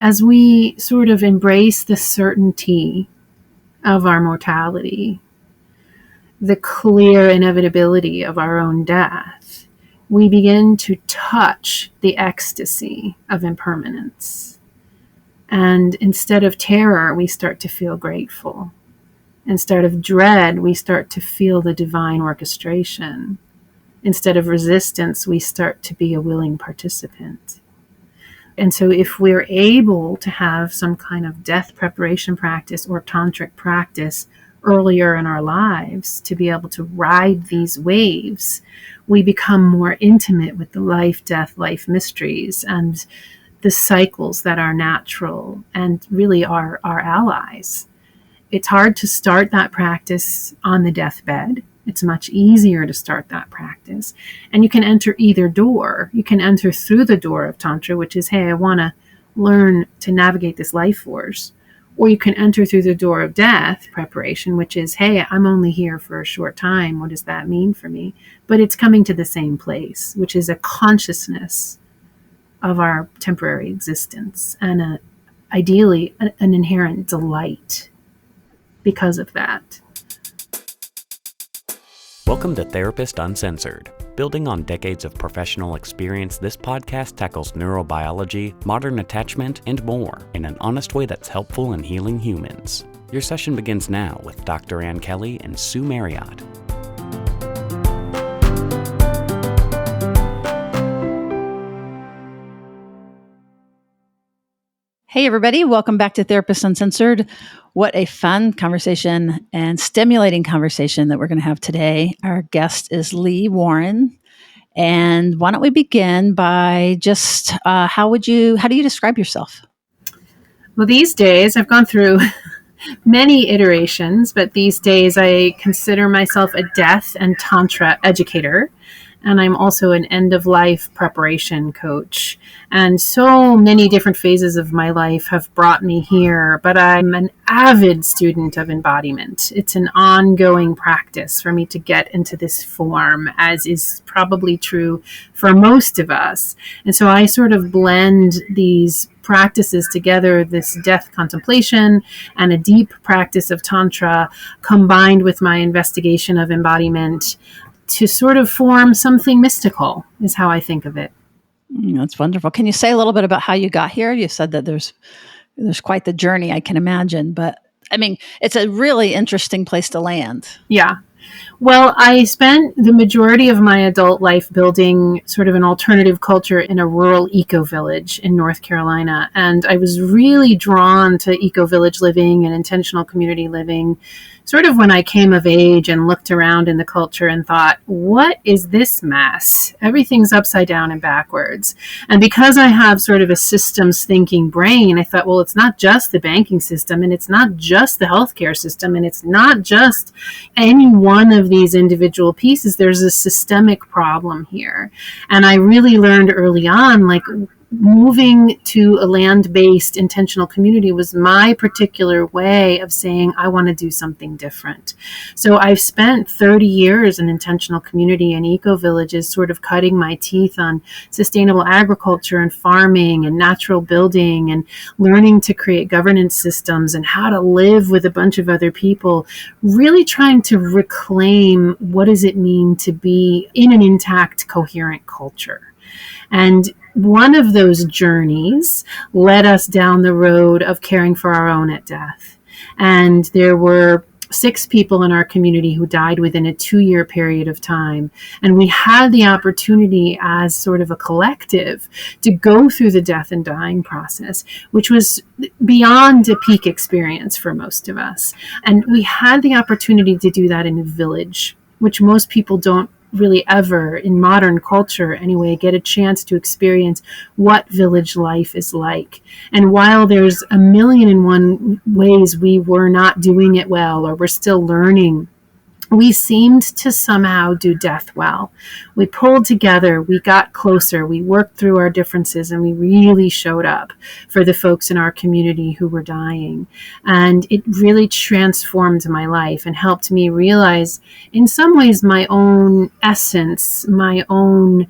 as we sort of embrace the certainty of our mortality, the clear inevitability of our own death, we begin to touch the ecstasy of impermanence. And instead of terror, we start to feel grateful. Instead of dread, we start to feel the divine orchestration. Instead of resistance, we start to be a willing participant. And so if we're able to have some kind of death preparation practice or tantric practice earlier in our lives to be able to ride these waves, we become more intimate with the life, death, life mysteries and the cycles that are natural and really are our allies. It's hard to start that practice on the deathbed. It's much easier to start that practice. And you can enter either door. You can enter through the door of Tantra, which is, hey, I want to learn to navigate this life force. Or you can enter through the door of death preparation, which is, hey, I'm only here for a short time. What does that mean for me? But it's coming to the same place, which is a consciousness of our temporary existence and ideally an inherent delight because of that. Welcome to Therapist Uncensored. Building on decades of professional experience, this podcast tackles neurobiology, modern attachment, and more in an honest way that's helpful in healing humans. Your session begins now with Dr. Ann Kelly and Sue Marriott. Hey, everybody. Welcome back to Therapist Uncensored. What a fun conversation and stimulating conversation that we're going to have today. Our guest is Lee Warren. And why don't we begin by just how do you describe yourself? Well, these days I've gone through many iterations, but these days I consider myself a death and tantra educator. And I'm also an end-of-life preparation coach. And so many different phases of my life have brought me here, but I'm an avid student of embodiment. It's an ongoing practice for me to get into this form, as is probably true for most of us. And so I sort of blend these practices together, this death contemplation and a deep practice of Tantra combined with my investigation of embodiment to sort of form something mystical, is how I think of it. That's wonderful. Can you say a little bit about how you got here? You said that there's quite the journey, I can imagine, but I mean, it's a really interesting place to land. Yeah. Well, I spent the majority of my adult life building sort of an alternative culture in a rural eco-village in North Carolina. And I was really drawn to eco-village living and intentional community living sort of when I came of age and looked around in the culture and thought, what is this mess? Everything's upside down and backwards. And because I have sort of a systems thinking brain, I thought, well, it's not just the banking system and it's not just the healthcare system and it's not just any one of these individual pieces. There's a systemic problem here. And I really learned early on, like, moving to a land-based intentional community was my particular way of saying, I want to do something different. So I've spent 30 years in intentional community and eco-villages, sort of cutting my teeth on sustainable agriculture and farming and natural building and learning to create governance systems and how to live with a bunch of other people, really trying to reclaim what does it mean to be in an intact, coherent culture. And one of those journeys led us down the road of caring for our own at death. And there were 6 people in our community who died within a 2-year period of time. And we had the opportunity as sort of a collective to go through the death and dying process, which was beyond a peak experience for most of us. And we had the opportunity to do that in a village, which most people don't really ever, in modern culture anyway, get a chance to experience what village life is like. And while there's a million and one ways we were not doing it well or we're still learning, we seemed to somehow do death well. We pulled together, we got closer, we worked through our differences, and we really showed up for the folks in our community who were dying. And it really transformed my life and helped me realize, in some ways, my own essence, my own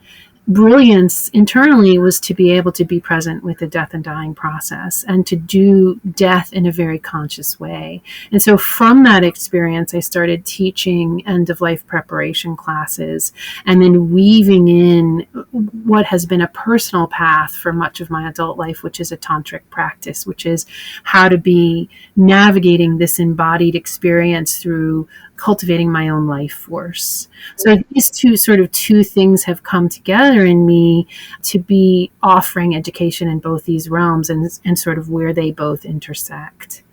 brilliance internally was to be able to be present with the death and dying process and to do death in a very conscious way. And so from that experience, I started teaching end of life preparation classes and then weaving in what has been a personal path for much of my adult life, which is a tantric practice, which is how to be navigating this embodied experience through cultivating my own life force. So these two things have come together in me to be offering education in both these realms and sort of where they both intersect.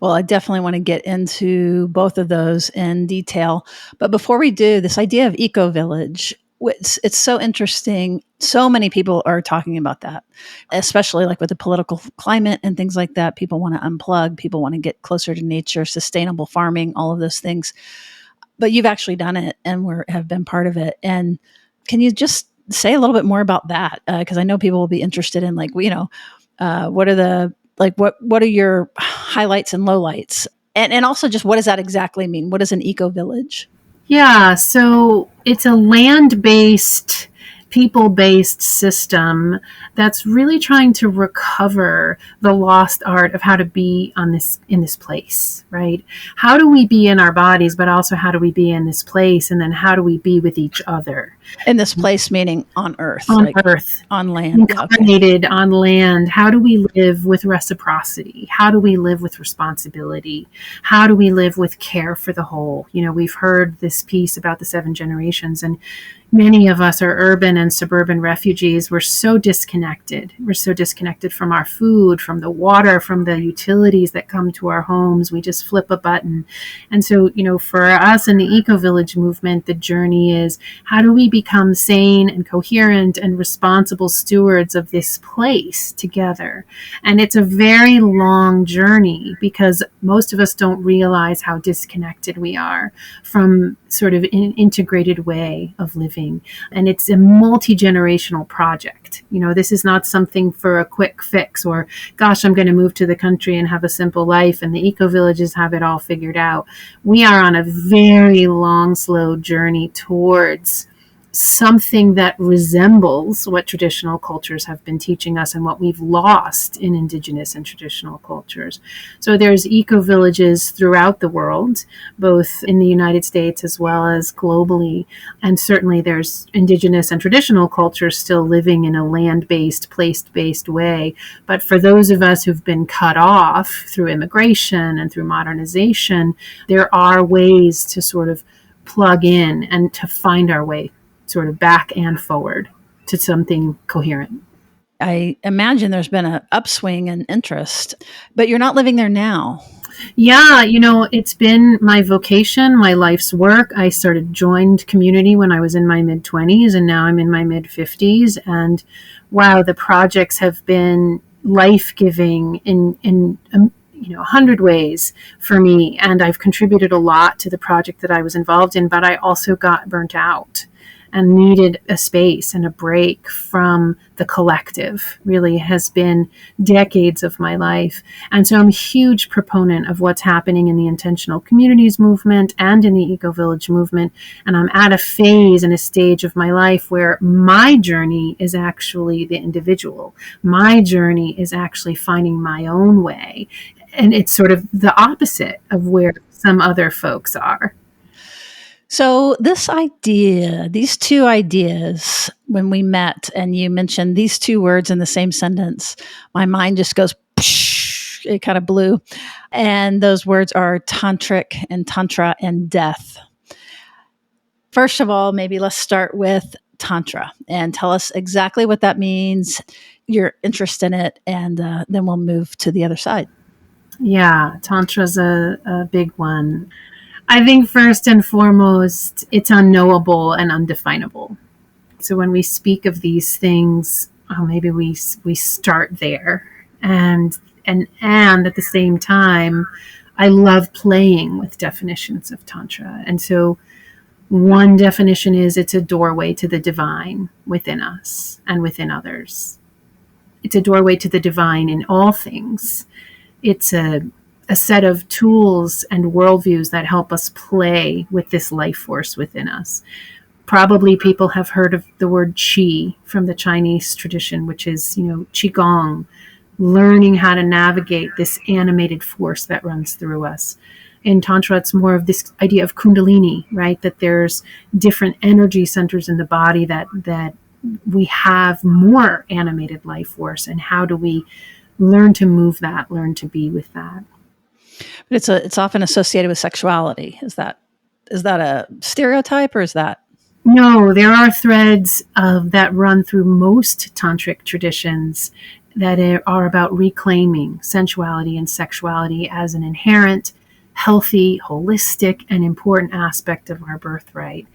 Well, I definitely want to get into both of those in detail. But before we do, this idea of eco-village, it's so interesting. So many people are talking about that, especially like with the political climate and things like that. People want to unplug, people want to get closer to nature, sustainable farming, all of those things. But you've actually done it and have been part of it. And can you just say a little bit more about that? Because I know people will be interested in what are the what are your highlights and lowlights? And also just what does that exactly mean? What is an eco-village? Yeah, so it's a land-based, people-based system that's really trying to recover the lost art of how to be in this place, right? How do we be in our bodies, but also how do we be in this place, and then how do we be with each other? In this place, meaning on Earth. On Earth. On land. Incarnated on land. How do we live with reciprocity? How do we live with responsibility? How do we live with care for the whole? We've heard this piece about the 7 generations, and many of us are urban and suburban refugees. We're so disconnected. We're so disconnected from our food, from the water, from the utilities that come to our homes. We just flip a button. And so, for us in the eco-village movement, the journey is how do we become sane and coherent and responsible stewards of this place together? And it's a very long journey because most of us don't realize how disconnected we are from sort of an integrated way of living. And it's a multi-generational project. This is not something for a quick fix or, gosh, I'm going to move to the country and have a simple life and the eco-villages have it all figured out. We are on a very long, slow journey towards something that resembles what traditional cultures have been teaching us and what we've lost in indigenous and traditional cultures. So there's eco-villages throughout the world, both in the United States as well as globally. And certainly there's indigenous and traditional cultures still living in a land-based, place-based way. But for those of us who've been cut off through immigration and through modernization, there are ways to sort of plug in and to find our way sort of back and forward to something coherent. I imagine there's been an upswing in interest, but you're not living there now. Yeah, it's been my vocation, my life's work. I joined community when I was in my mid-20s, and now I'm in my mid-50s. And wow, the projects have been life-giving in 100 ways for me. And I've contributed a lot to the project that I was involved in, but I also got burnt out and needed a space and a break from the collective. Really has been decades of my life. And so I'm a huge proponent of what's happening in the intentional communities movement and in the eco-village movement. And I'm at a phase and a stage of my life where my journey is actually the individual. My journey is actually finding my own way. And it's sort of the opposite of where some other folks are. So this idea, these two ideas, when we met and you mentioned these two words in the same sentence, my mind just goes, psh, it kind of blew. And those words are tantric and tantra and death. First of all, maybe let's start with tantra and tell us exactly what that means, your interest in it, and then we'll move to the other side. Yeah, tantra's a big one. I think first and foremost, it's unknowable and undefinable. So when we speak of these things, maybe we start there. And at the same time, I love playing with definitions of Tantra. And so one definition is it's a doorway to the divine within us and within others. It's a doorway to the divine in all things. It's a set of tools and worldviews that help us play with this life force within us. Probably people have heard of the word qi from the Chinese tradition, which is, qigong, learning how to navigate this animated force that runs through us. In Tantra, it's more of this idea of kundalini, right? That there's different energy centers in the body that we have more animated life force, and how do we learn to move that, learn to be with that. But it's often associated with sexuality. Is that a stereotype, or is that? No, there are threads that run through most tantric traditions that are about reclaiming sensuality and sexuality as an inherent, healthy, holistic, and important aspect of our birthright.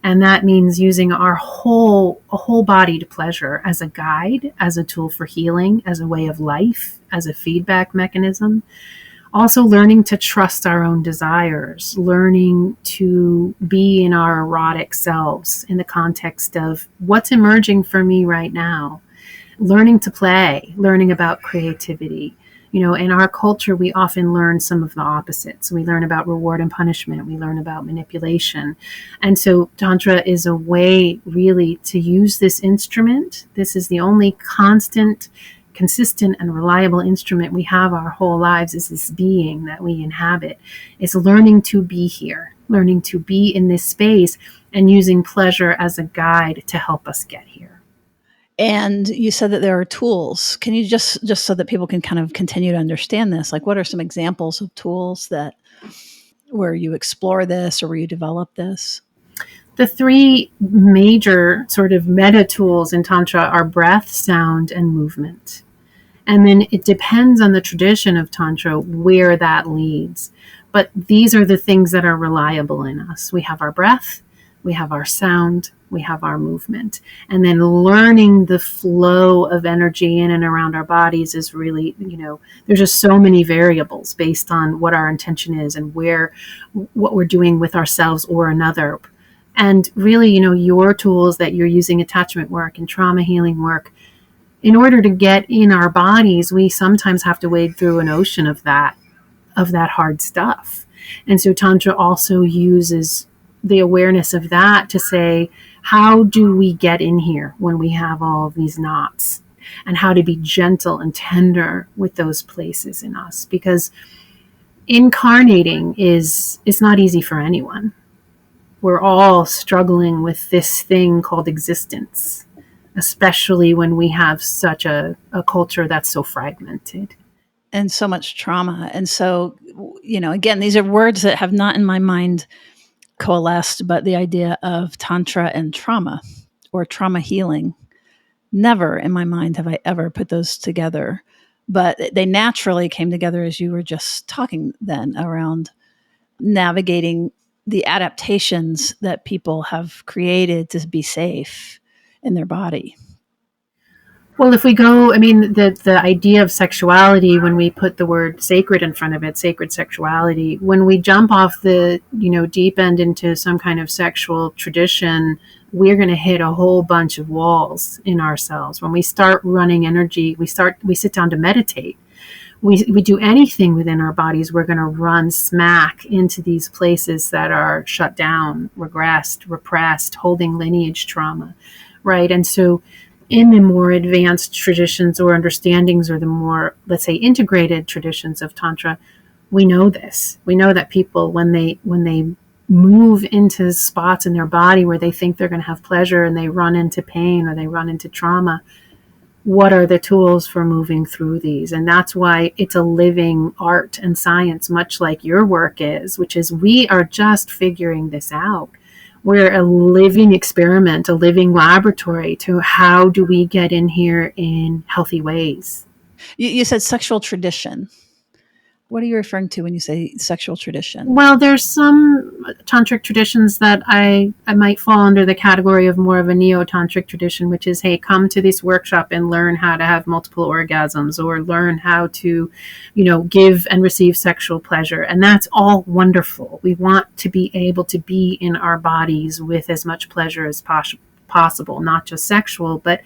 And that means using our whole body to pleasure as a guide, as a tool for healing, as a way of life, as a feedback mechanism. Also learning to trust our own desires, learning to be in our erotic selves in the context of what's emerging for me right now, learning to play, learning about creativity. In our culture, we often learn some of the opposites. We learn about reward and punishment. We learn about manipulation. And so Tantra is a way really to use this instrument. This is the only consistent and reliable instrument we have our whole lives, is this being that we inhabit. It's learning to be here, learning to be in this space, and using pleasure as a guide to help us get here. And you said that there are tools. Can you just so that people can kind of continue to understand this, like what are some examples of tools that where you explore this or where you develop this? The three major sort of meta tools in Tantra are breath, sound, and movement. And then it depends on the tradition of Tantra where that leads. But these are the things that are reliable in us. We have our breath, we have our sound, we have our movement. And then learning the flow of energy in and around our bodies is really, there's just so many variables based on what our intention is and what we're doing with ourselves or another. And really, your tools that you're using, attachment work and trauma healing work, in order to get in our bodies, we sometimes have to wade through an ocean of that hard stuff. And so Tantra also uses the awareness of that to say, how do we get in here when we have all of these knots? And how to be gentle and tender with those places in us. Because incarnating it's not easy for anyone. We're all struggling with this thing called existence, especially when we have such a culture that's so fragmented. And so much trauma. And so, again, these are words that have not in my mind coalesced, but the idea of Tantra and trauma or trauma healing, never in my mind have I ever put those together. But they naturally came together as you were just talking then around navigating the adaptations that people have created to be safe in their body. Well, if we go, the idea of sexuality, when we put the word sacred in front of it, sacred sexuality, when we jump off the, deep end into some kind of sexual tradition, we're going to hit a whole bunch of walls in ourselves. When we start running energy, we sit down to meditate. We do anything within our bodies, we're going to run smack into these places that are shut down, regressed, repressed, holding lineage trauma, right? And so in the more advanced traditions or understandings, or the more, let's say, integrated traditions of Tantra, we know this. We know that people, when they move into spots in their body where they think they're going to have pleasure and they run into pain or they run into trauma, what are the tools for moving through these? And that's why it's a living art and science, much like your work is, which is we are just figuring this out. We're a living experiment, a living laboratory to how do we get in here in healthy ways. You said sexual tradition. What are you referring to when you say sexual tradition? Well, there's some tantric traditions that I might fall under the category of more of a neo-tantric tradition, which is, hey, come to this workshop and learn how to have multiple orgasms, or learn how to, give and receive sexual pleasure. And that's all wonderful. We want to be able to be in our bodies with as much pleasure as possible, not just sexual, but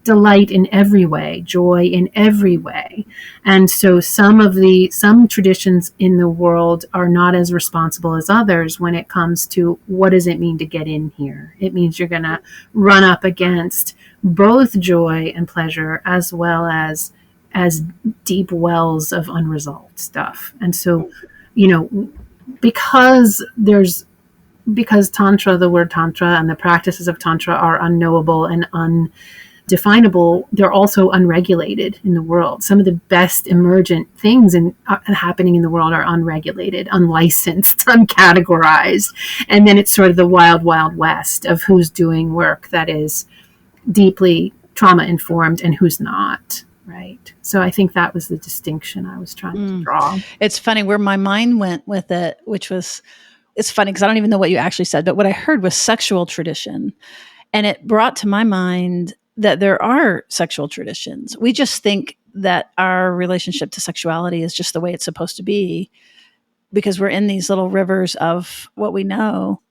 delight in every way, joy in every way. And so some traditions in the world are not as responsible as others when it comes to what does it mean to get in here. It means you're going to run up against both joy and pleasure as well as deep wells of unresolved stuff. And so, because tantra, the word tantra and the practices of tantra are unknowable and undefinable, they're also unregulated in the world. Some of the best emergent things happening in the world are unregulated, unlicensed, uncategorized. And then it's sort of the wild, wild west of who's doing work that is deeply trauma informed and who's not. Right. So I think that was the distinction I was trying to draw. It's funny where my mind went with it, which was, it's funny because I don't even know what you actually said, but what I heard was sexual tradition. And it brought to my mind that there are sexual traditions. We just think that our relationship to sexuality is just the way it's supposed to be because we're in these little rivers of what we know.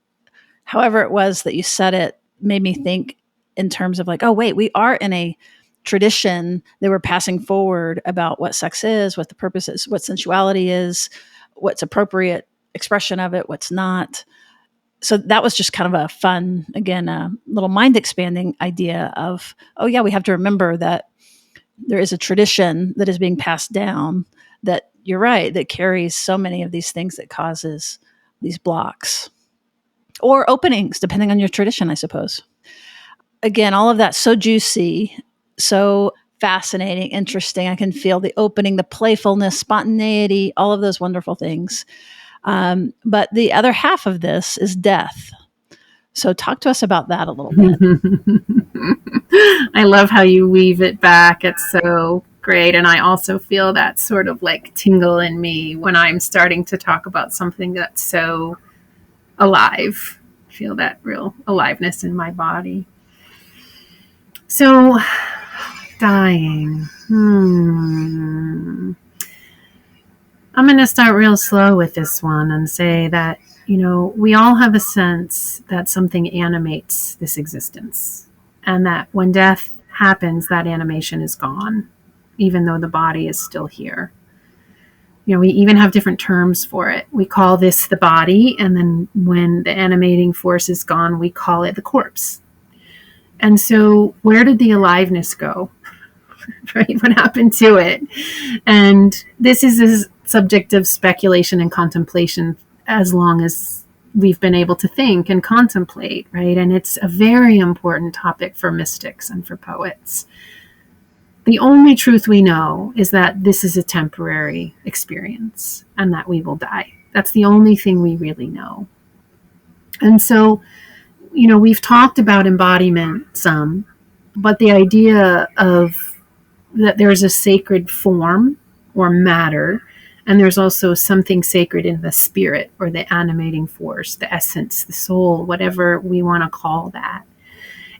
However it was that you said it made me think in terms of like, oh, wait, we are in a tradition that we're passing forward about what sex is, what the purpose is, what sensuality is, what's appropriate expression of it, what's not. So that was just kind of a fun, again, a little mind expanding idea of, oh yeah, we have to remember that there is a tradition that is being passed down that you're right, that carries so many of these things that causes these blocks or openings, depending on your tradition, I suppose. Again, all of that so juicy, so fascinating, interesting. I can feel the opening, the playfulness, spontaneity, all of those wonderful things. But the other half of this is death. So talk to us about that a little bit. I love how you weave it back. It's so great. And I also feel that sort of like tingle in me when I'm starting to talk about something that's so alive. I feel that real aliveness in my body. So, dying. I'm going to start real slow with this one and say that, we all have a sense that something animates this existence. And that when death happens, that animation is gone, even though the body is still here. We even have different terms for it. We call this the body. And then when the animating force is gone, we call it the corpse. And so where did the aliveness go? Right? What happened to it? And this is a subject of speculation and contemplation as long as we've been able to think and contemplate, right? And it's a very important topic for mystics and for poets. The only truth we know is that this is a temporary experience and that we will die. That's the only thing we really know. And so, we've talked about embodiment some, but the idea of that there's a sacred form or matter, and there's also something sacred in the spirit or the animating force, the essence, the soul, whatever we want to call that.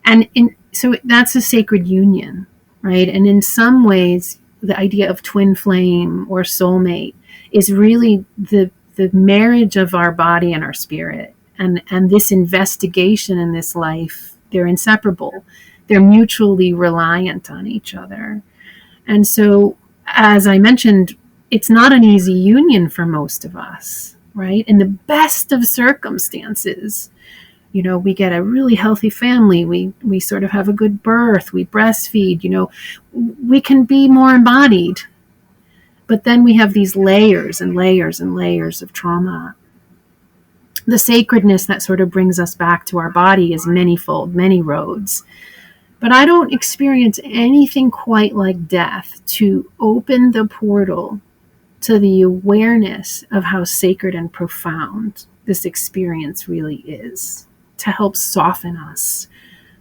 And so that's a sacred union, right? And in some ways, the idea of twin flame or soulmate is really the marriage of our body and our spirit. And this investigation in this life, they're inseparable. They're mutually reliant on each other. And so, as I mentioned, it's not an easy union for most of us, right? In the best of circumstances, we get a really healthy family. We sort of have a good birth. We breastfeed, we can be more embodied. But then we have these layers and layers and layers of trauma. The sacredness that sort of brings us back to our body is manyfold, many roads. But I don't experience anything quite like death to open the portal to the awareness of how sacred and profound this experience really is, to help soften us,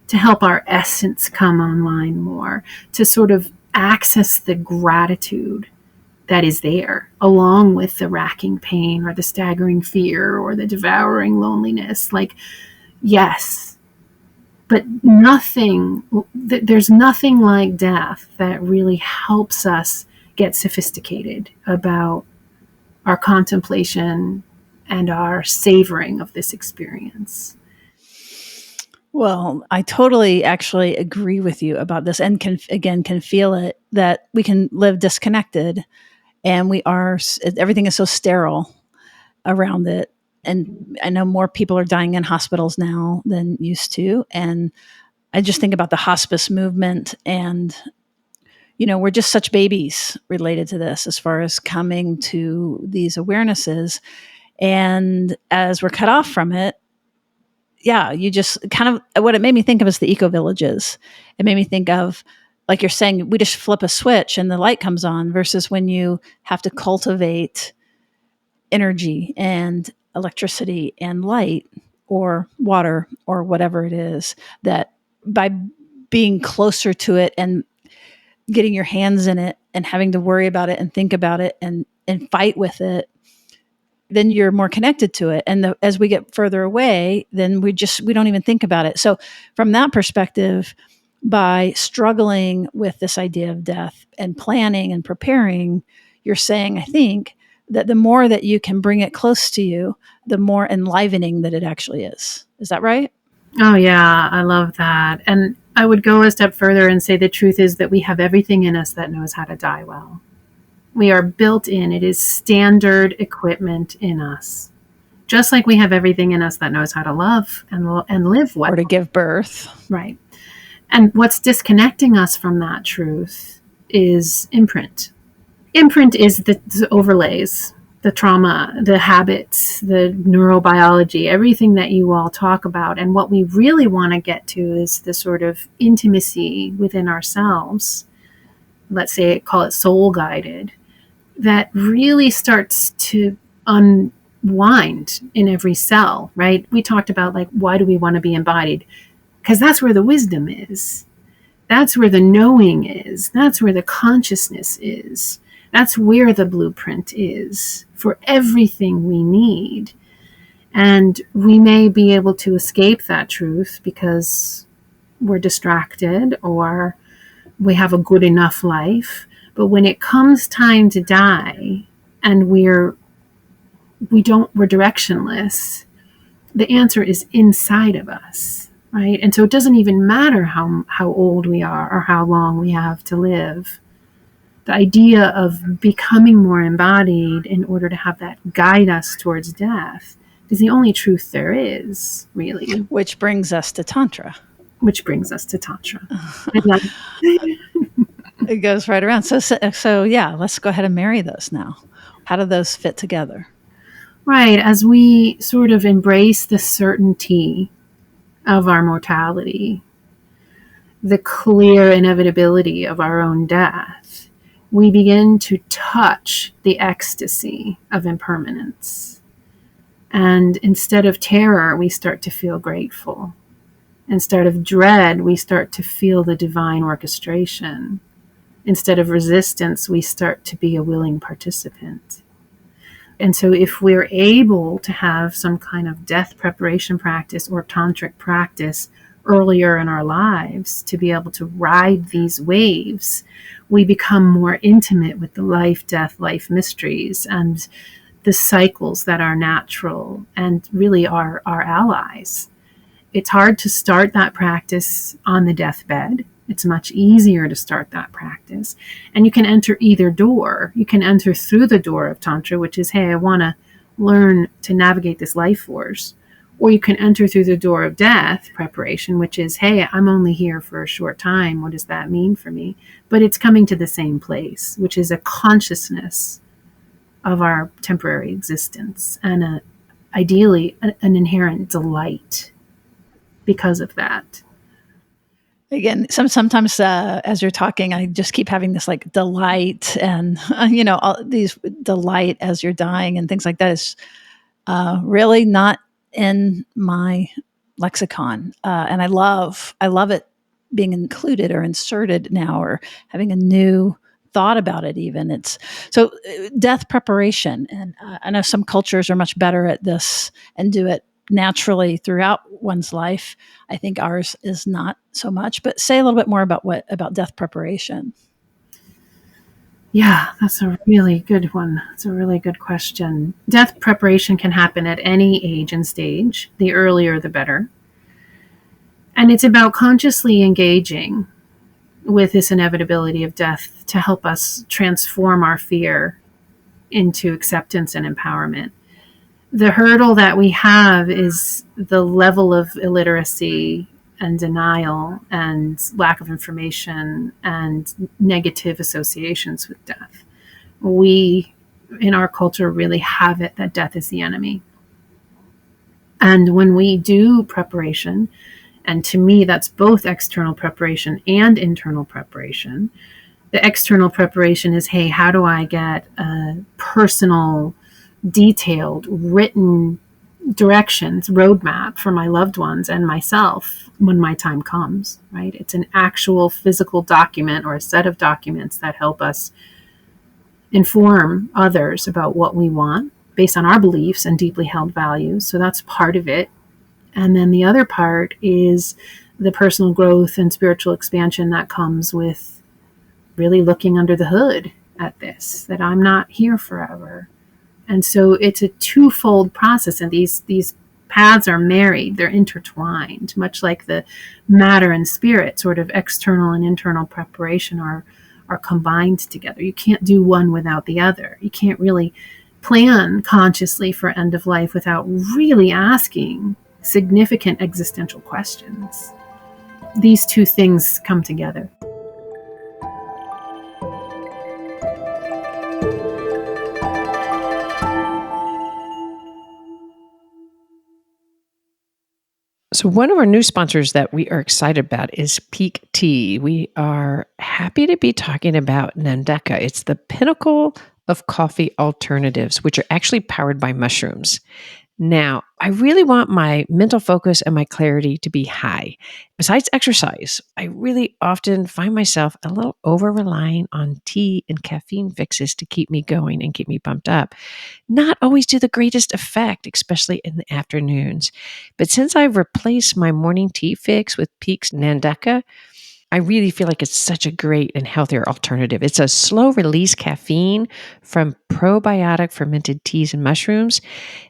to help our essence come online more, to sort of access the gratitude that is there, along with the racking pain or the staggering fear or the devouring loneliness. Like, yes, but there's nothing like death that really helps us get sophisticated about our contemplation and our savoring of this experience. Well, I totally actually agree with you about this, and can feel it, that we can live disconnected, and everything is so sterile around it. And I know more people are dying in hospitals now than used to. And I just think about the hospice movement, and we're just such babies related to this as far as coming to these awarenesses. And as we're cut off from it, yeah, you just kind of, what it made me think of is the eco villages. It made me think of, like you're saying, we just flip a switch and the light comes on, versus when you have to cultivate energy and electricity and light or water or whatever it is, that by being closer to it and getting your hands in it and having to worry about it and think about it and fight with it, then you're more connected to it. And as we get further away, then we don't even think about it. So from that perspective, by struggling with this idea of death and planning and preparing, you're saying, I think, that the more that you can bring it close to you, the more enlivening that it actually is. Is that right? Oh, yeah, I love that. And I would go a step further and say the truth is that we have everything in us that knows how to die well. We are built in. It is standard equipment in us. Just like we have everything in us that knows how to love and live well. Or to give birth. Right. And what's disconnecting us from that truth is imprint. Imprint is the overlays, the trauma, the habits, the neurobiology, everything that you all talk about. And what we really want to get to is the sort of intimacy within ourselves. Let's say, call it soul guided, that really starts to unwind in every cell, right? We talked about, like, why do we want to be embodied? Because that's where the wisdom is. That's where the knowing is. That's where the consciousness is. That's where the blueprint is for everything we need. And we may be able to escape that truth because we're distracted or we have a good enough life. But when it comes time to die and we're directionless, the answer is inside of us, right? And so it doesn't even matter how old we are or how long we have to live. The idea of becoming more embodied in order to have that guide us towards death is the only truth there is, really. Which brings us to Tantra. It goes right around. So yeah, let's go ahead and marry those now. How do those fit together? Right. As we sort of embrace the certainty of our mortality, the clear inevitability of our own death, we begin to touch the ecstasy of impermanence. And instead of terror, we start to feel grateful. Instead of dread, we start to feel the divine orchestration. Instead of resistance, we start to be a willing participant. And so if we're able to have some kind of death preparation practice or tantric practice earlier in our lives to be able to ride these waves, we become more intimate with the life, death, life mysteries and the cycles that are natural and really are our allies. It's hard to start that practice on the deathbed. It's much easier to start that practice. And you can enter either door. You can enter through the door of Tantra, which is, hey, I want to learn to navigate this life force. Or you can enter through the door of death preparation, which is, hey, I'm only here for a short time. What does that mean for me? But it's coming to the same place, which is a consciousness of our temporary existence and ideally an inherent delight because of that. Again, sometimes as you're talking, I just keep having this like delight and, all these delight as you're dying and things like that is really not in my lexicon. And I love it being included or inserted now or having a new thought about it even. It's so death preparation. And I know some cultures are much better at this and do it naturally throughout one's life. I think ours is not so much, but say a little bit more about death preparation. Yeah, that's a really good one. It's a really good question. Death preparation can happen at any age and stage. The earlier, the better. And it's about consciously engaging with this inevitability of death to help us transform our fear into acceptance and empowerment. The hurdle that we have is the level of illiteracy and denial and lack of information and negative associations with death. We, in our culture, really have it that death is the enemy. And when we do preparation, and to me, that's both external preparation and internal preparation. The external preparation is, hey, how do I get a personal, detailed, written directions, roadmap for my loved ones and myself when my time comes, right? It's an actual physical document or a set of documents that help us inform others about what we want based on our beliefs and deeply held values. So that's part of it. And then the other part is the personal growth and spiritual expansion that comes with really looking under the hood at this, that I'm not here forever. And so it's a twofold process, and these paths are married, they're intertwined, much like the matter and spirit, sort of external and internal preparation are combined together. You can't do one without the other. You can't really plan consciously for end of life without really asking significant existential questions. These two things come together. So one of our new sponsors that we are excited about is Peak Tea. We are happy to be talking about Nandeka. It's the pinnacle of coffee alternatives, which are actually powered by mushrooms. Now, I really want my mental focus and my clarity to be high. Besides exercise, I really often find myself a little over-relying on tea and caffeine fixes to keep me going and keep me pumped up. Not always do the greatest effect, especially in the afternoons. But since I've replaced my morning tea fix with Peak's Nandeka, I really feel like it's such a great and healthier alternative. It's a slow release caffeine from probiotic fermented teas and mushrooms.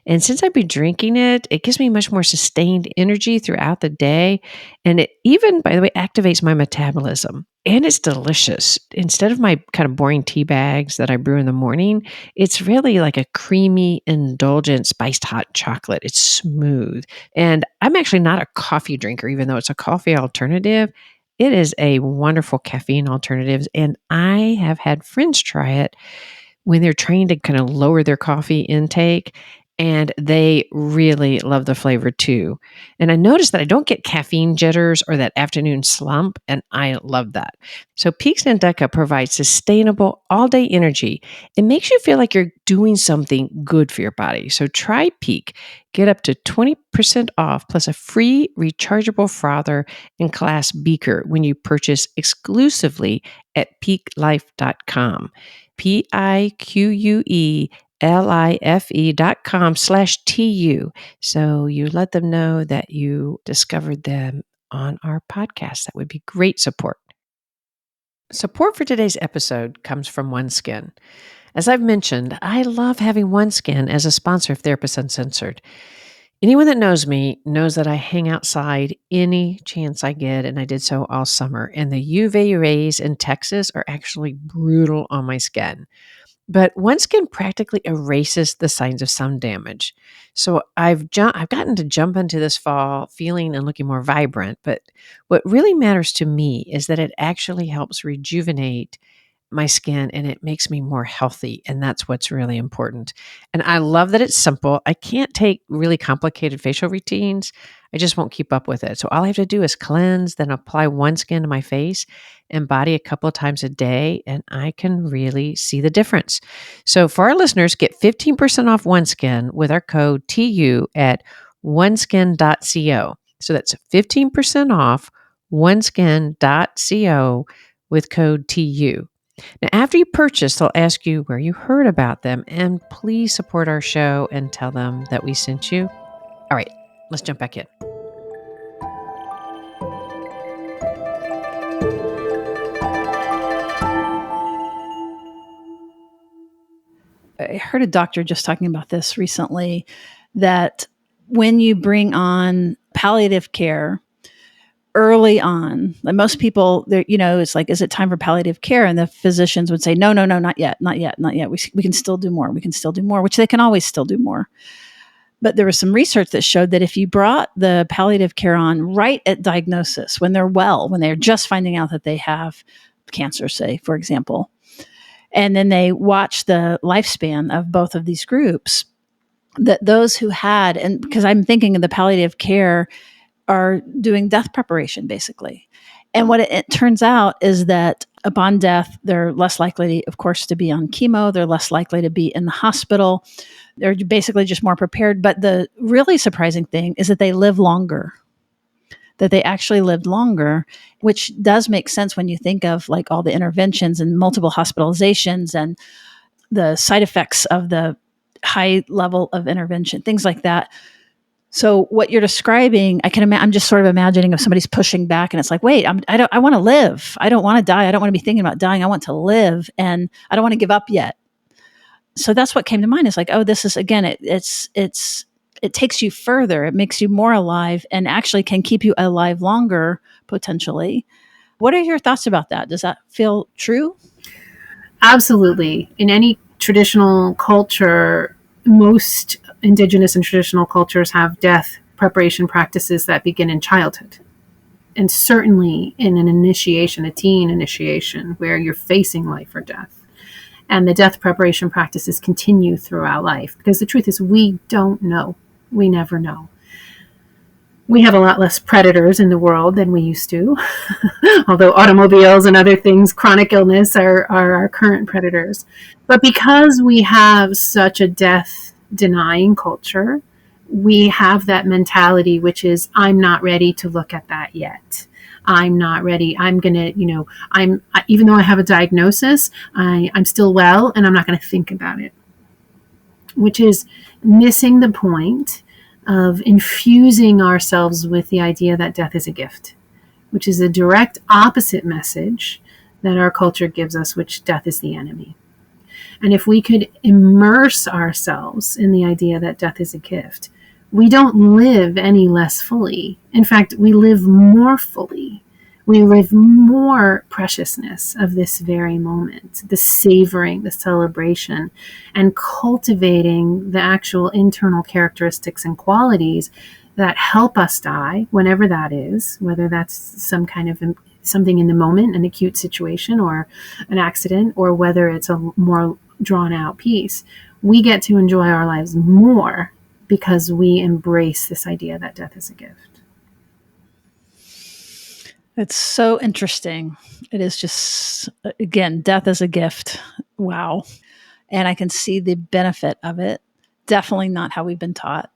And since I've been drinking it, it gives me much more sustained energy throughout the day. And it even, by the way, activates my metabolism. And it's delicious. Instead of my kind of boring tea bags that I brew in the morning, it's really like a creamy, indulgent, spiced hot chocolate. It's smooth. And I'm actually not a coffee drinker, even though it's a coffee alternative. It is a wonderful caffeine alternative. And I have had friends try it when they're trying to kind of lower their coffee intake, and they really love the flavor too. And I noticed that I don't get caffeine jitters or that afternoon slump, and I love that. So Peaks Nandeka provides sustainable all-day energy. It makes you feel like you're doing something good for your body. So try Peak. Get up to 20% off plus a free rechargeable frother and glass beaker when you purchase exclusively at peaklife.com. PIQUELIFE.com/TU. So you let them know that you discovered them on our podcast. That would be great support. Support for today's episode comes from OneSkin. As I've mentioned, I love having OneSkin as a sponsor of Therapists Uncensored. Anyone that knows me knows that I hang outside any chance I get, and I did so all summer. And the UV rays in Texas are actually brutal on my skin. But OneSkin practically erases the signs of sun damage. So I've gotten to jump into this fall feeling and looking more vibrant. But what really matters to me is that it actually helps rejuvenate my skin and it makes me more healthy. And that's what's really important. And I love that it's simple. I can't take really complicated facial routines. I just won't keep up with it. So all I have to do is cleanse, then apply OneSkin to my face and body a couple of times a day, and I can really see the difference. So for our listeners, get 15% off OneSkin with our code TU at oneskin.co. So that's 15% off oneskin.co with code TU. Now, after you purchase, they'll ask you where you heard about them, and please support our show and tell them that we sent you. All right, let's jump back in. I heard a doctor just talking about this recently, that when you bring on palliative care, early on, like most people, it's like, is it time for palliative care? And the physicians would say, no, no, no, not yet, not yet, not yet. We can still do more. We can still do more, which they can always still do more. But there was some research that showed that if you brought the palliative care on right at diagnosis, when they're well, when they're just finding out that they have cancer, say, for example, and then they watch the lifespan of both of these groups, that those who had, and because I'm thinking of the palliative care, are doing death preparation, basically. And what it turns out is that upon death, they're less likely, of course, to be on chemo. They're less likely to be in the hospital. They're basically just more prepared. But the really surprising thing is that they live longer, that they actually lived longer, which does make sense when you think of like all the interventions and multiple hospitalizations and the side effects of the high level of intervention, things like that. So what you're describing, I'm just sort of imagining if somebody's pushing back and it's like, wait, I want to live. I don't want to die. I don't want to be thinking about dying. I want to live, and I don't want to give up yet. So that's what came to mind. It's like, oh, this is, again, it takes you further. It makes you more alive and actually can keep you alive longer, potentially. What are your thoughts about that? Does that feel true? Absolutely. In any traditional culture, most indigenous and traditional cultures have death preparation practices that begin in childhood. And certainly in an initiation, a teen initiation, where you're facing life or death. And the death preparation practices continue throughout life. Because the truth is, we don't know. We never know. We have a lot less predators in the world than we used to. Although automobiles and other things, chronic illness are our current predators. But because we have such a death-denying culture, we have that mentality, which is, I'm not ready to look at that yet. I'm not ready. I'm going to, even though I have a diagnosis, I'm still well, and I'm not going to think about it. Which is missing the point of infusing ourselves with the idea that death is a gift, which is a direct opposite message that our culture gives us, which death is the enemy. And if we could immerse ourselves in the idea that death is a gift, we don't live any less fully. In fact, we live more fully. We live more preciousness of this very moment, the savoring, the celebration, and cultivating the actual internal characteristics and qualities that help us die, whenever that is, whether that's some kind of something in the moment, an acute situation or an accident, or whether it's a more drawn out piece. We get to enjoy our lives more because we embrace this idea that death is a gift. It's so interesting. It is just, again, death is a gift. Wow. And I can see the benefit of it. Definitely not how we've been taught.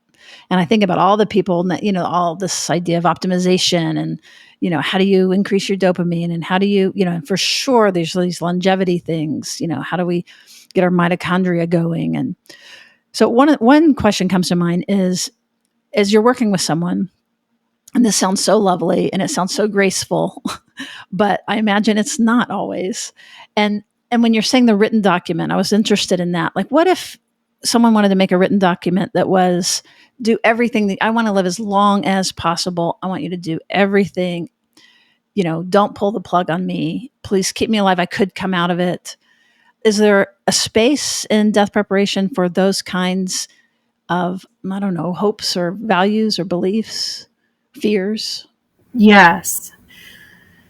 And I think about all the people that, all this idea of optimization and, how do you increase your dopamine, and how do you, and for sure there's these longevity things, how do we get our mitochondria going? And so one question comes to mind is, as you're working with someone, and this sounds so lovely and it sounds so graceful, but I imagine it's not always. And when you're saying the written document, I was interested in that. Like, what if someone wanted to make a written document that was, do everything that I want to live as long as possible. I want you to do everything, don't pull the plug on me. Please keep me alive. I could come out of it. Is there a space in death preparation for those kinds of, I don't know, hopes or values or beliefs? Fears? Yes.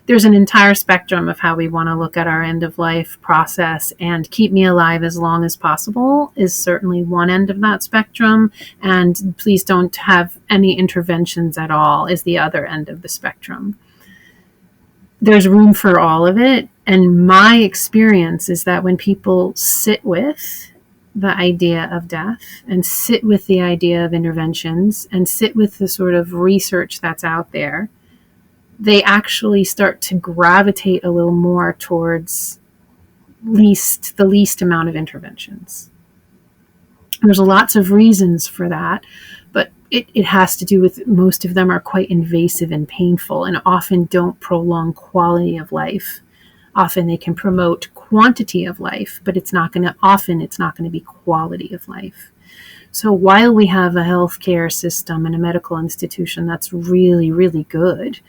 There's an entire spectrum of how we want to look at our end of life process, and keep me alive as long as possible is certainly one end of that spectrum. And please don't have any interventions at all is the other end of the spectrum. There's room for all of it. And my experience is that when people sit with the idea of death and sit with the idea of interventions and sit with the sort of research that's out there, they actually start to gravitate a little more towards the least amount of interventions. There's lots of reasons for that, but it has to do with, most of them are quite invasive and painful and often don't prolong quality of life. Often they can promote quantity of life, but it's not going to be quality of life. So while we have a healthcare system and a medical institution that's really, really good,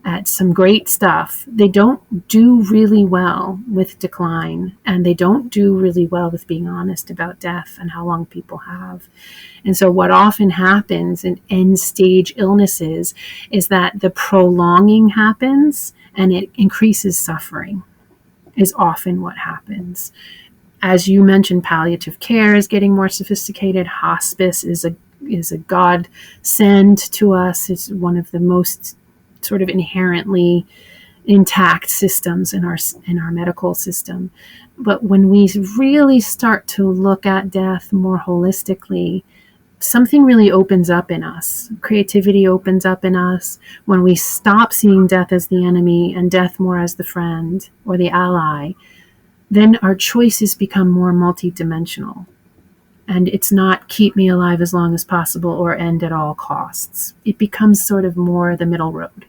at some great stuff, they don't do really well with decline, and they don't do really well with being honest about death and how long people have. And so what often happens in end stage illnesses is that the prolonging happens and it increases suffering, is often what happens. As you mentioned, palliative care is getting more sophisticated. Hospice is a godsend to us. It's one of the most sort of inherently intact systems in our medical system. But when we really start to look at death more holistically, something really opens up in us. Creativity opens up in us when we stop seeing death as the enemy and death more as the friend or the ally. Then our choices become more multidimensional. And it's not keep me alive as long as possible or end at all costs. It becomes sort of more the middle road.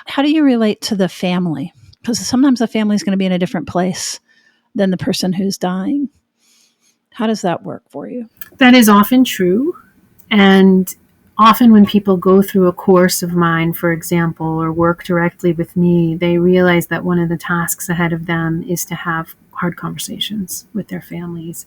How do you relate to the family? Because sometimes the family is going to be in a different place than the person who's dying. How does that work for you? That is often true. And often when people go through a course of mine, for example, or work directly with me, they realize that one of the tasks ahead of them is to have hard conversations with their families.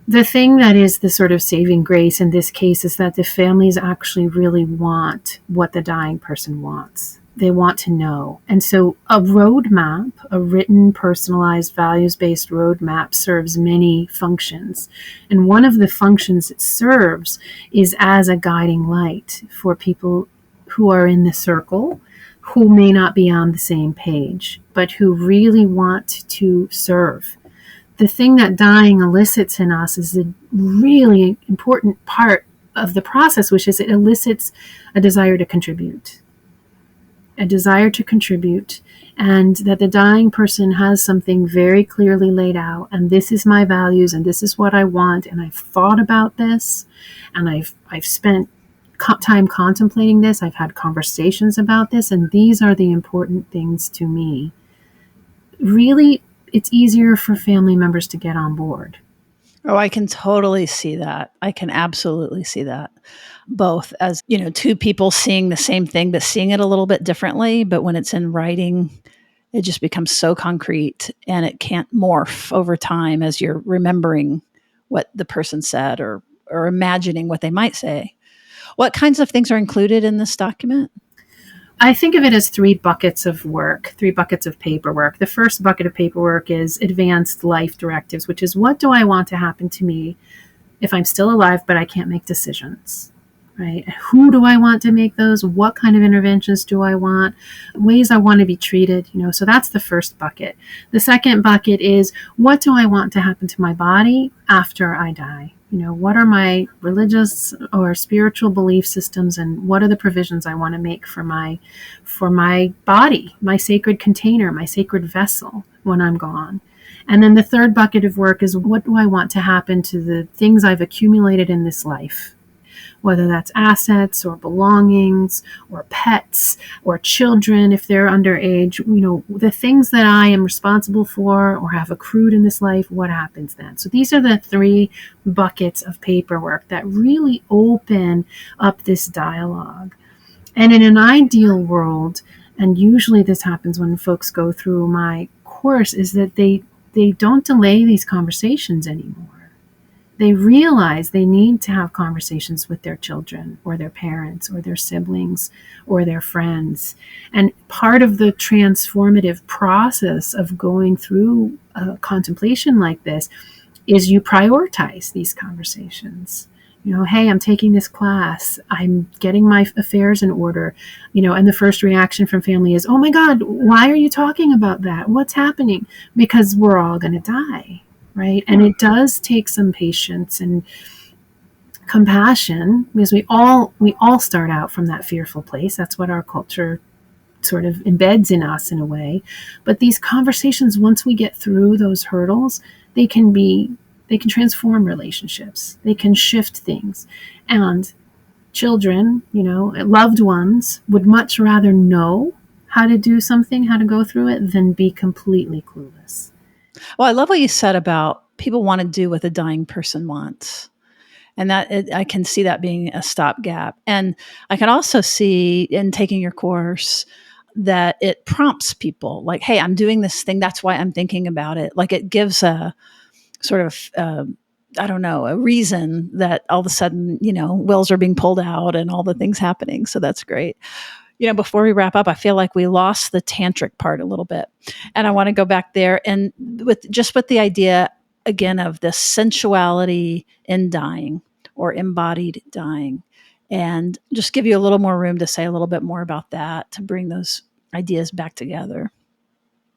The thing that is the sort of saving grace in this case is that the families actually really want what the dying person wants. They want to know. And so a roadmap, a written, personalized, values-based roadmap serves many functions. And one of the functions it serves is as a guiding light for people who are in the circle, who may not be on the same page, but who really want to serve. The thing that dying elicits in us is a really important part of the process, which is it elicits a desire to contribute. A desire to contribute, and that the dying person has something very clearly laid out, and this is my values, and this is what I want, and I've thought about this, and I've spent time contemplating this, I've had conversations about this, and these are the important things to me. Really, it's easier for family members to get on board. Oh, I can totally see that. I can absolutely see that. Both as, two people seeing the same thing, but seeing it a little bit differently. But when it's in writing, it just becomes so concrete and it can't morph over time as you're remembering what the person said or imagining what they might say. What kinds of things are included in this document? I think of it as 3 buckets of work, 3 buckets of paperwork. The first bucket of paperwork is advanced life directives, which is what do I want to happen to me if I'm still alive, but I can't make decisions, right? Who do I want to make those? What kind of interventions do I want? Ways I want to be treated, so that's the first bucket. The second bucket is what do I want to happen to my body after I die? What are my religious or spiritual belief systems, and what are the provisions I want to make for my body, my sacred container, my sacred vessel when I'm gone? And then the third bucket of work is what do I want to happen to the things I've accumulated in this life? Whether that's assets or belongings or pets or children if they're underage, the things that I am responsible for or have accrued in this life, what happens then? So these are the 3 buckets of paperwork that really open up this dialogue. And in an ideal world, and usually this happens when folks go through my course, is that they don't delay these conversations anymore. They realize they need to have conversations with their children or their parents or their siblings or their friends. And part of the transformative process of going through a contemplation like this is you prioritize these conversations. Hey, I'm taking this class. I'm getting my affairs in order. And the first reaction from family is, oh my God, why are you talking about that? What's happening? Because we're all going to die. Right. And it does take some patience and compassion because we all start out from that fearful place. That's what our culture sort of embeds in us in a way. But these conversations, once we get through those hurdles, they can transform relationships. They can shift things. And children, loved ones would much rather know how to do something, how to go through it, than be completely clueless. Well, I love what you said about people want to do what the dying person wants. And I can see that being a stopgap. And I can also see in taking your course that it prompts people like, hey, I'm doing this thing. That's why I'm thinking about it. Like it gives a sort of, I don't know, a reason that all of a sudden, wills are being pulled out and all the things happening. So that's great. Before we wrap up, I feel like we lost the tantric part a little bit. And I want to go back there and with the idea again of the sensuality in dying or embodied dying, and just give you a little more room to say a little bit more about that, to bring those ideas back together.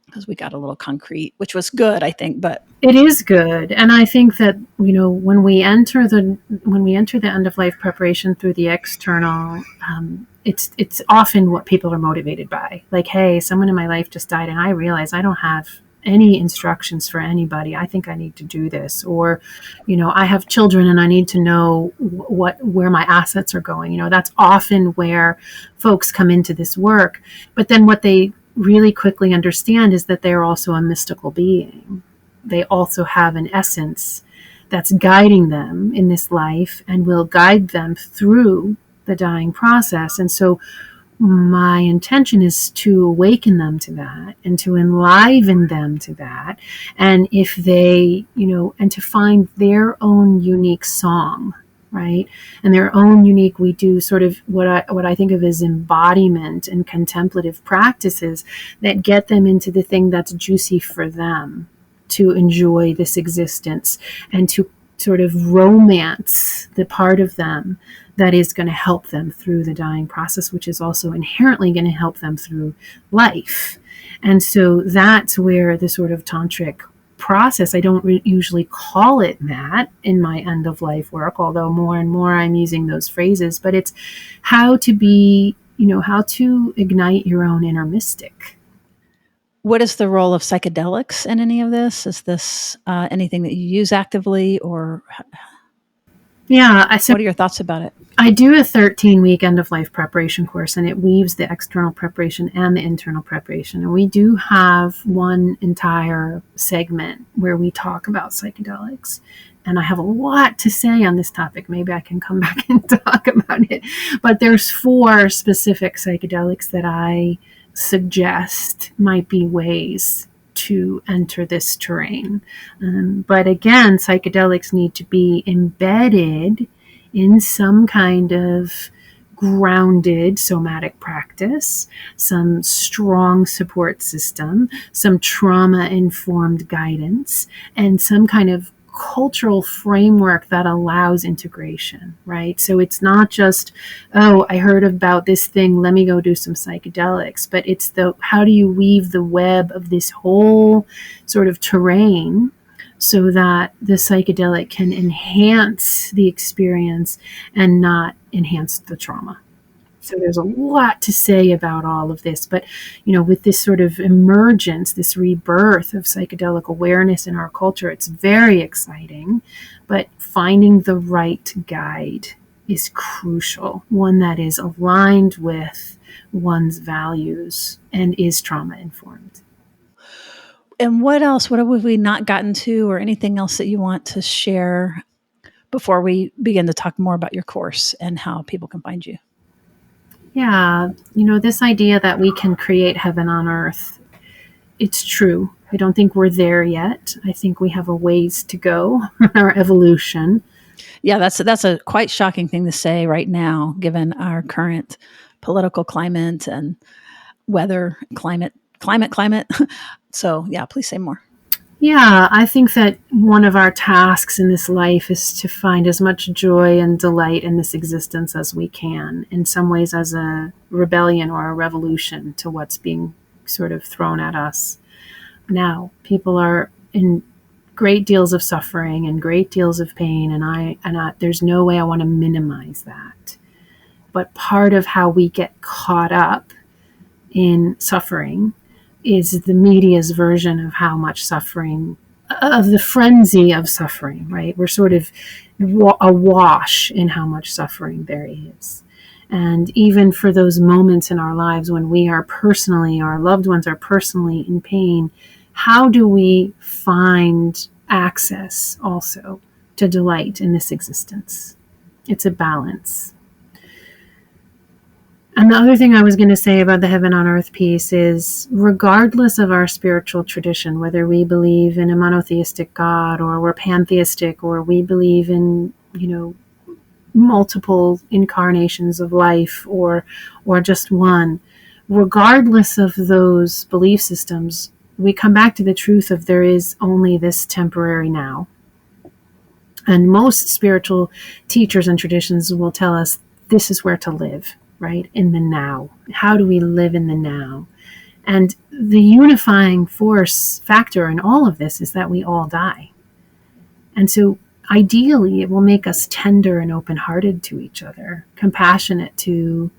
Because we got a little concrete, which was good, I think, but it is good. And I think that, when we enter the end of life preparation through the external, it's often what people are motivated by. Like, hey, someone in my life just died and I realize I don't have any instructions for anybody. I think I need to do this. Or, I have children and I need to know where my assets are going. That's often where folks come into this work. But then what they really quickly understand is that they're also a mystical being. They also have an essence that's guiding them in this life and will guide them through the dying process. And so my intention is to awaken them to that and to enliven them to that. And if they, and to find their own unique song, right? And their own unique, we do sort of what I think of as embodiment and contemplative practices that get them into the thing that's juicy for them to enjoy this existence and to sort of romance the part of them that is going to help them through the dying process, which is also inherently going to help them through life. And so that's where the sort of tantric process, I don't usually call it that in my end of life work, although more and more I'm using those phrases, but it's how to be, how to ignite your own inner mystic. What is the role of psychedelics in any of this? Is this anything that you use actively, or yeah? What are your thoughts about it? I do a 13-week end-of-life preparation course, and it weaves the external preparation and the internal preparation. And we do have one entire segment where we talk about psychedelics. And I have a lot to say on this topic. Maybe I can come back and talk about it. But there's 4 specific psychedelics that I suggest might be ways to enter this terrain. But again, psychedelics need to be embedded in some kind of grounded somatic practice, some strong support system, some trauma-informed guidance, and some kind of cultural framework that allows integration, right? So it's not just, oh, I heard about this thing, let me go do some psychedelics, but it's how do you weave the web of this whole sort of terrain so that the psychedelic can enhance the experience and not enhance the trauma. So there's a lot to say about all of this, but with this sort of emergence, this rebirth of psychedelic awareness in our culture, it's very exciting, but finding the right guide is crucial, one that is aligned with one's values and is trauma informed. And what else? What have we not gotten to, or anything else that you want to share before we begin to talk more about your course and how people can find you? Yeah, this idea that we can create heaven on earth, it's true. I don't think we're there yet. I think we have a ways to go in our evolution. Yeah, that's a quite shocking thing to say right now, given our current political climate and weather climate. So yeah, please say more. Yeah, I think that one of our tasks in this life is to find as much joy and delight in this existence as we can, in some ways as a rebellion or a revolution to what's being sort of thrown at us. Now, people are in great deals of suffering and great deals of pain, and there's no way I want to minimize that. But part of how we get caught up in suffering is the media's version of how much suffering, of the frenzy of suffering, right? We're sort of awash in how much suffering there is. And even for those moments in our lives when we are personally, our loved ones are personally in pain, how do we find access also to delight in this existence. It's a balance. And the other thing I was going to say about the heaven on earth piece is, regardless of our spiritual tradition, whether we believe in a monotheistic God or we're pantheistic, or we believe in, multiple incarnations of life, or just one, regardless of those belief systems, we come back to the truth of there is only this temporary now. And most spiritual teachers and traditions will tell us this is where to live, right? In the now. How do we live in the now? And the unifying force factor in all of this is that we all die. And so ideally, it will make us tender and open-hearted to each other, compassionate to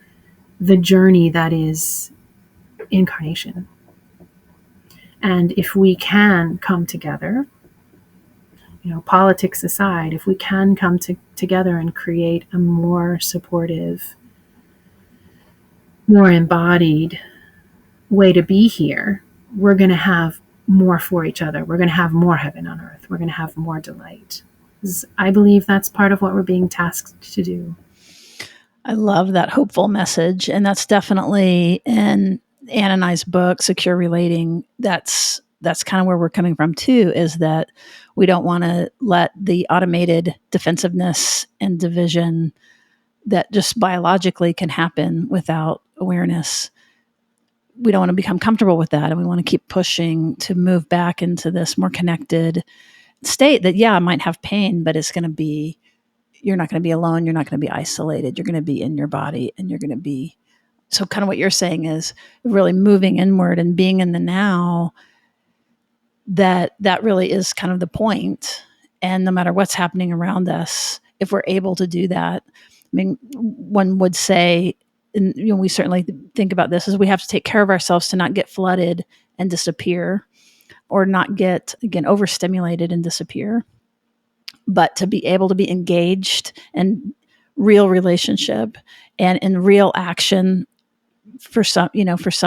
the journey that is incarnation. And if we can come together, politics aside, if we can come together and create a more supportive, more embodied way to be here, we're going to have more for each other. We're going to have more heaven on earth. We're going to have more delight. I believe that's part of what we're being tasked to do. I love that hopeful message. And that's definitely in Ann and I's book, Secure Relating. That's kind of where we're coming from too, is that we don't want to let the automated defensiveness and division that just biologically can happen without awareness. We don't want to become comfortable with that. And we want to keep pushing to move back into this more connected state that, might have pain, but you're not going to be alone. You're not going to be isolated. You're going to be in your body, and you're going to be, so kind of what you're saying is really moving inward and being in the now. That really is kind of the point. And no matter what's happening around us, if we're able to do that, I mean, one would say, and we certainly think about this, is we have to take care of ourselves to not get flooded and disappear, or not get, again, overstimulated and disappear, but to be able to be engaged in real relationship and in real action for some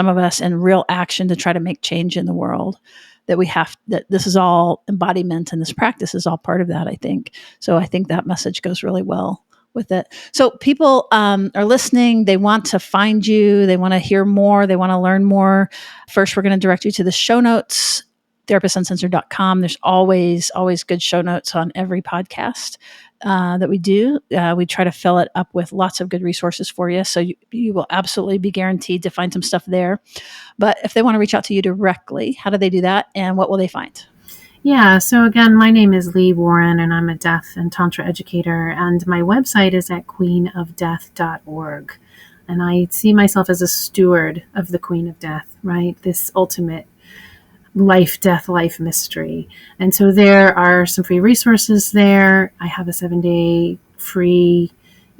of us, and real action to try to make change in the world. That this is all embodiment, and this practice is all part of that, I think. So I think that message goes really well with it. So people are listening, they want to find you, they want to hear more, they want to learn more. First, we're going to direct you to the show notes, therapistsuncensored.com. There's always good show notes on every podcast that we do. We try to fill it up with lots of good resources for you. So you will absolutely be guaranteed to find some stuff there. But if they want to reach out to you directly, how do they do that? And what will they find? Yeah, so again, my name is Lee Warren, and I'm a death and tantra educator, and my website is at queenofdeath.org. And I see myself as a steward of the Queen of Death, right? This ultimate life, death, life mystery. And so there are some free resources there. I have a 7-day free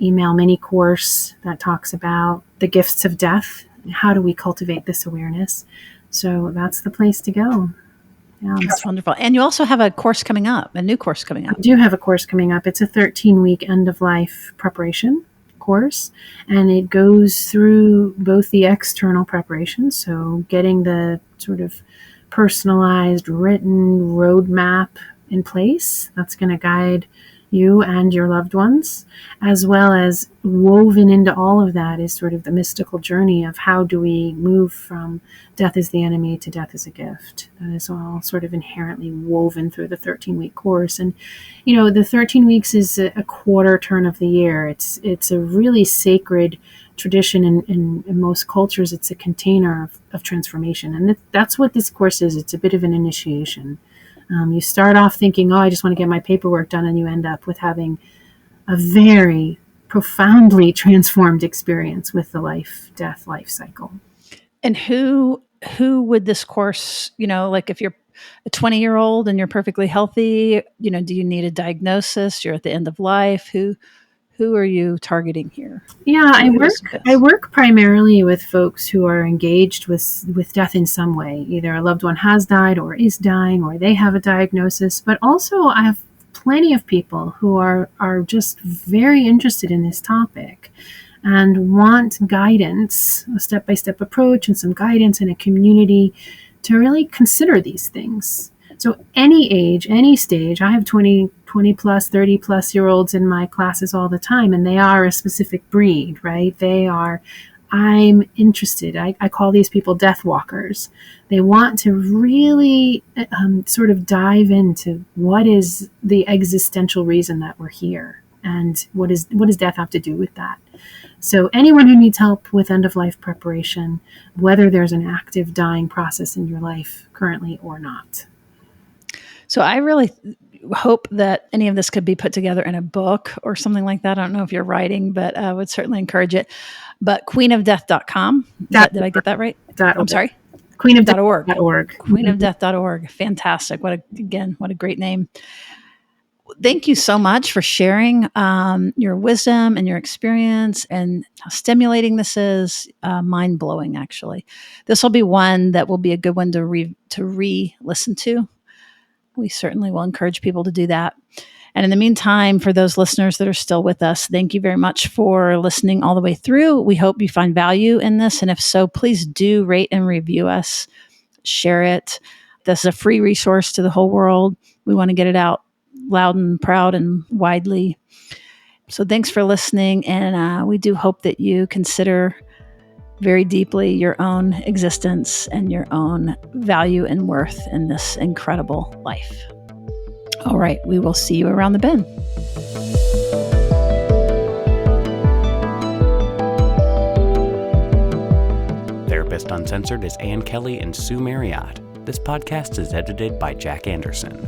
email mini course that talks about the gifts of death. How do we cultivate this awareness? So that's the place to go. Yeah. That's wonderful. And you also have a course coming up, a new course coming up. I do have a course coming up. It's a 13-week end-of-life preparation course, and it goes through both the external preparation, so getting the sort of personalized written roadmap in place that's going to guide you and your loved ones, as well as woven into all of that is sort of the mystical journey of how do we move from death is the enemy to death is a gift. That is all sort of inherently woven through the 13-week course. And, the 13 weeks is a quarter turn of the year. It's a really sacred tradition in most cultures. It's a container of transformation. And that's what this course is. It's a bit of an initiation. You start off thinking, I just want to get my paperwork done, and you end up with having a very profoundly transformed experience with the life-death life cycle. And who would this course, like if you're a 20-year-old and you're perfectly healthy, do you need a diagnosis? You're at the end of life. Who are you targeting here? Yeah, I work primarily with folks who are engaged with death in some way. Either a loved one has died or is dying, or they have a diagnosis. But also I have plenty of people who are just very interested in this topic and want guidance, a step-by-step approach and some guidance in a community to really consider these things. So any age, any stage, I have 20 20 plus, 30 plus year olds in my classes all the time, and they are a specific breed, right? I'm interested. I call these people death walkers. They want to really sort of dive into what is the existential reason that we're here, and what does death have to do with that. So anyone who needs help with end-of-life preparation, whether there's an active dying process in your life currently or not. So I really hope that any of this could be put together in a book or something like that. I don't know if you're writing, but I would certainly encourage it. But queenofdeath.com. Did I get that right? I'm sorry? Queenofdeath.org. Queenofdeath.org. Fantastic. What a great name. Thank you so much for sharing your wisdom and your experience and how stimulating this is. Mind-blowing, actually. This will be one that will be a good one to re-listen to. We certainly will encourage people to do that. And in the meantime, for those listeners that are still with us, thank you very much for listening all the way through. We hope you find value in this. And if so, please do rate and review us, share it. This is a free resource to the whole world. We want to get it out loud and proud and widely. So thanks for listening. And we do hope that you consider very deeply your own existence and your own value and worth in this incredible life. All right, we will see you around the bend. Therapist Uncensored is Ann Kelly and Sue Marriott. This podcast is edited by Jack Anderson.